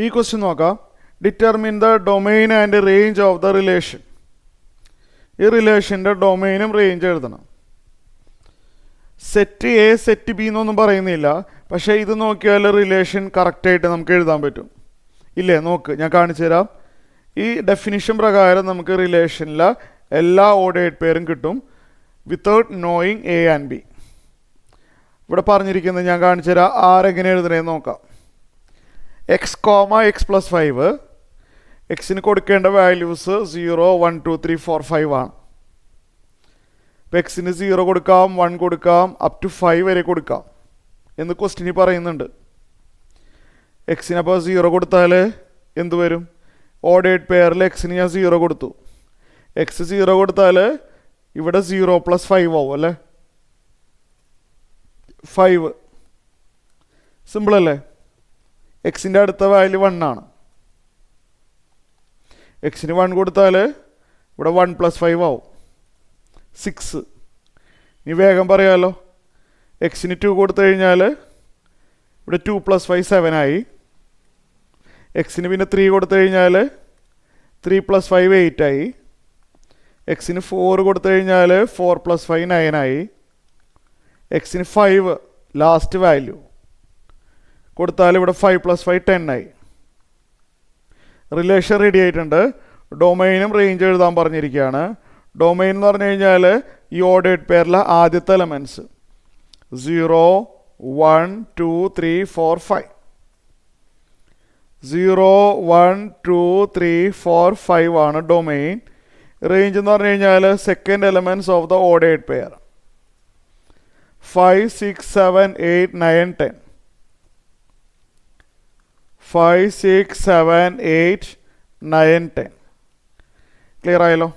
ഈ ക്വസ്റ്റ്യൻ നോക്കാം. Determine the domain and range of the relation. ഈ റിലേഷൻ്റെ ഡൊമെയിനും റേഞ്ച് എഴുതണം. സെറ്റ് എ സെറ്റ് ബി എന്നൊന്നും പറയുന്നില്ല, പക്ഷേ ഇത് നോക്കിയാൽ റിലേഷൻ കറക്റ്റായിട്ട് നമുക്ക് എഴുതാൻ പറ്റും. ഇല്ലേ? നോക്ക്, ഞാൻ കാണിച്ചു തരാം. ഈ ഡെഫിനിഷൻ പ്രകാരം നമുക്ക് റിലേഷനിലെ എല്ലാ ഓർഡേഡ് പേരും കിട്ടും without knowing A and B. ഇവിടെ പറഞ്ഞിരിക്കുന്നത് ഞാൻ കാണിച്ചു തരാം. ആരെങ്ങനെ എഴുതണേന്ന് നോക്കാം. എക്സ് കോമ എക്സ് പ്ലസ് 5, എക്സിന് കൊടുക്കേണ്ട വാല്യൂസ് 0 1 2 3 4 5 ആണ്. അപ്പോൾ എക്സിന് 0 കൊടുക്കാം, 1 കൊടുക്കാം, അപ് ടു 5 വരെ കൊടുക്കാം എന്ന് ക്വസ്റ്റ്യനിൽ പറയുന്നുണ്ട്. എക്സിന് അപ്പോൾ 0 കൊടുത്താൽ എന്ത് വരും? ഓർഡേഡ് പെയറിൽ എക്സിന് ഞാൻ 0 കൊടുത്തു. എക്സ് 0 കൊടുത്താൽ ഇവിടെ 0 + 5 ആവും അല്ലേ? 5. സിമ്പിൾ അല്ലേ? എക്സിൻ്റെ അടുത്ത വാല്യൂ 1 ആണ്. എക്സിന് 1 കൊടുത്താൽ ഇവിടെ 1 + 5 ആവും 6. ഇനി വേഗം പറയാമല്ലോ. എക്സിന് 2 കൊടുത്തു കഴിഞ്ഞാൽ ഇവിടെ 2 + 5 7 ആയി. എക്സിന് പിന്നെ 3 കൊടുത്തു കഴിഞ്ഞാൽ 3 + 5 8 ആയി. എക്സിന് 4 കൊടുത്തു കഴിഞ്ഞാൽ 4 + 5 9 ആയി. എക്സിന് 5 ലാസ്റ്റ് വാല്യൂ കൊടുത്താൽ ഇവിടെ 5 + 5 10 ആയി. റിലേഷൻ റെഡി ആയിട്ടുണ്ട്. ഡൊമൈനും റേഞ്ച് എഴുതാൻ പറഞ്ഞിരിക്കുകയാണ്. ഡൊമൈൻ എന്ന് പറഞ്ഞു കഴിഞ്ഞാൽ ഈ ഓർഡേഡ് പെയറിലെ ആദ്യത്തെ എലമെൻറ്റ്സ് 0 1 2 3 4 5. 0 1 2 3 4 5 ആണ് ഡൊമൈൻ. റേഞ്ച് എന്ന് പറഞ്ഞു കഴിഞ്ഞാൽ second elements of the ordered pair 5 6 7 8 9 10. 5 6 7 8 9 10. Clear ആയല്ലോ?